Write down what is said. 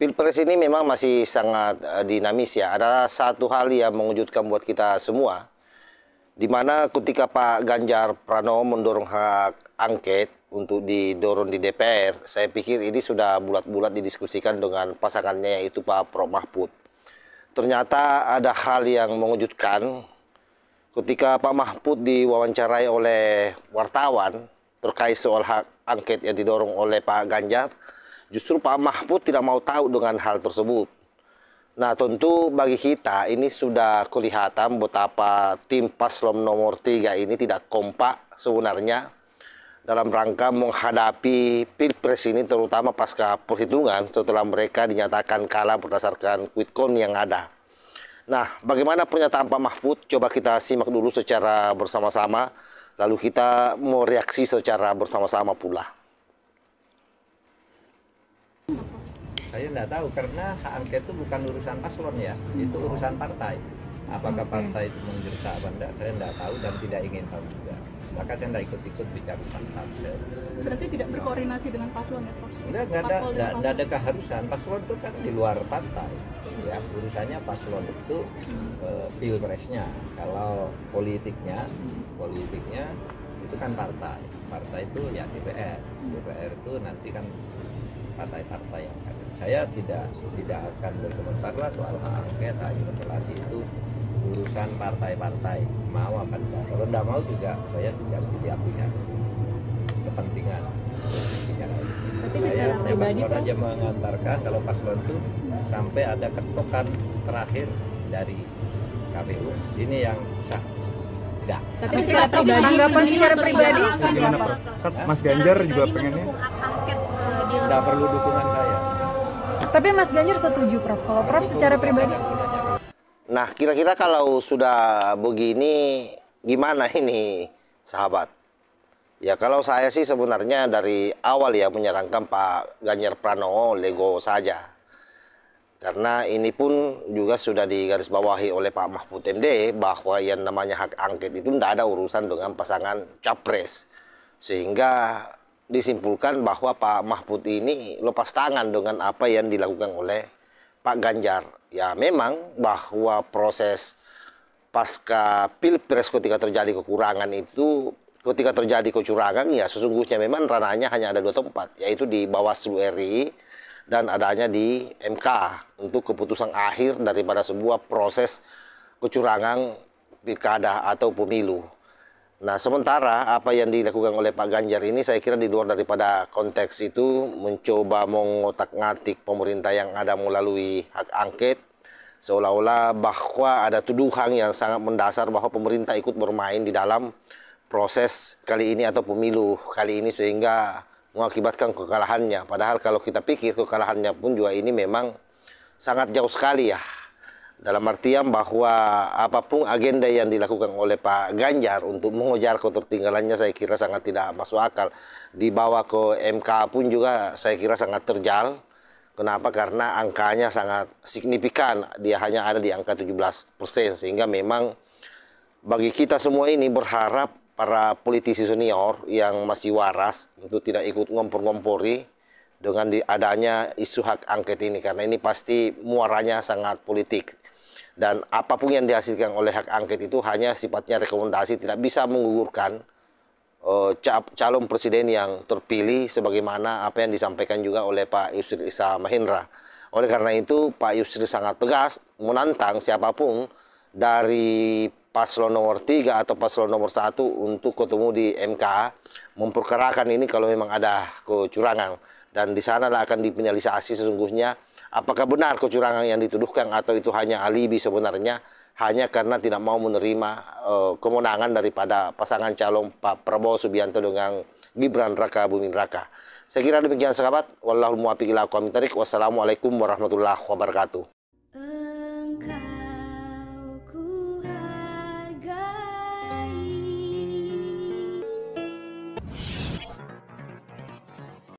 Pilpres ini memang masih sangat dinamis ya. Ada satu hal yang mengejutkan buat kita semua, di mana ketika Pak Ganjar Pranowo mendorong hak angket untuk didorong di DPR, saya pikir ini sudah bulat-bulat didiskusikan dengan pasangannya yaitu Pak Prof Mahfud. Ternyata ada hal yang mengejutkan ketika Pak Mahfud diwawancarai oleh wartawan terkait soal hak angket yang didorong oleh Pak Ganjar. Justru Pak Mahfud tidak mau tahu dengan hal tersebut. Nah, tentu bagi kita ini sudah kelihatan betapa tim paslon nomor 3 ini tidak kompak sebenarnya dalam rangka menghadapi Pilpres ini, terutama pasca perhitungan setelah mereka dinyatakan kalah berdasarkan quick count yang ada. Nah, bagaimana pernyataan Pak Mahfud? Coba kita simak dulu secara bersama-sama, lalu kita mau reaksi secara bersama-sama pula. Saya tidak tahu karena hak angket itu bukan urusan paslon ya, itu urusan partai. Apakah partai itu mendesak apa enggak, saya tidak tahu dan tidak ingin tahu juga. Maka saya tidak ikut-ikut bicara tentang partai. Berarti tidak berkoordinasi dengan paslon ya Pak? Enggak ada keharusan. Paslon itu kan di luar partai. Ya, urusannya paslon itu pilpresnya. Kalau politiknya itu kan partai. Partai itu ya DPR. DPR itu nanti kan partai-partai yang ada. Saya tidak akan berkomentar lah soal hak angket, hak interpelasi itu urusan partai-partai mau apa enggak. Kalau enggak mau juga saya tidak punya kepentingan. Saya paslon aja mengantarkan kalau paslon itu sampai ada ketokan terakhir dari KPU. Ini yang sah. Enggak. Tapi secara pribadi, tanggapan secara pribadi seperti apa? Mas Ganjar juga pengennya Enggak perlu dukungan saya. Tapi Mas Ganjar setuju, Prof. Kalau Prof secara pribadi? Nah, kira-kira kalau sudah begini, gimana ini, sahabat? Ya, kalau saya sih sebenarnya dari awal ya menyarankan Pak Ganjar Pranowo lego saja. Karena ini pun juga sudah digarisbawahi oleh Pak Mahfud MD bahwa yang namanya hak angket itu tidak ada urusan dengan pasangan capres. Sehingga disimpulkan bahwa Pak Mahfud ini lepas tangan dengan apa yang dilakukan oleh Pak Ganjar. Ya memang bahwa proses pasca Pilpres ketika terjadi kekurangan itu, ketika terjadi kecurangan ya sesungguhnya memang ranahnya hanya ada dua tempat, yaitu di Bawaslu RI dan adanya di MK untuk keputusan akhir daripada sebuah proses kecurangan pilkada atau pemilu. Nah, sementara apa yang dilakukan oleh Pak Ganjar ini saya kira di luar daripada konteks itu, mencoba mengotak-ngatik pemerintah yang ada melalui hak angket, seolah-olah bahwa ada tuduhan yang sangat mendasar bahwa pemerintah ikut bermain di dalam proses kali ini atau pemilu kali ini sehingga mengakibatkan kekalahannya. Padahal kalau kita pikir kekalahannya pun juga ini memang sangat jauh sekali ya. Dalam artian bahwa apapun agenda yang dilakukan oleh Pak Ganjar untuk mengejar ketertinggalannya saya kira sangat tidak masuk akal. Dibawa ke MK pun juga saya kira sangat terjal. Kenapa? Karena angkanya sangat signifikan. Dia hanya ada di angka 17%. Sehingga memang bagi kita semua ini berharap para politisi senior yang masih waras untuk tidak ikut ngompor-ngompori dengan adanya isu hak angket ini. Karena ini pasti muaranya sangat politik. Dan apapun yang dihasilkan oleh hak angket itu hanya sifatnya rekomendasi, tidak bisa menggugurkan calon presiden yang terpilih sebagaimana apa yang disampaikan juga oleh Pak Yusril Iza Mahendra. Oleh karena itu Pak Yusril sangat tegas menantang siapapun dari paslon nomor 3 atau paslon nomor 1 untuk ketemu di MK memperkarakan ini kalau memang ada kecurangan, dan di sanalah akan dipinalisasi sesungguhnya apakah benar kecurangan yang dituduhkan atau itu hanya alibi sebenarnya hanya karena tidak mau menerima kemenangan daripada pasangan calon Pak Prabowo Subianto dengan Gibran Raka Buming Raka. Saya kira demikian sahabat. Wallahul muwaffiq ila aqwamit thoriq. Wassalamualaikum warahmatullahi wabarakatuh.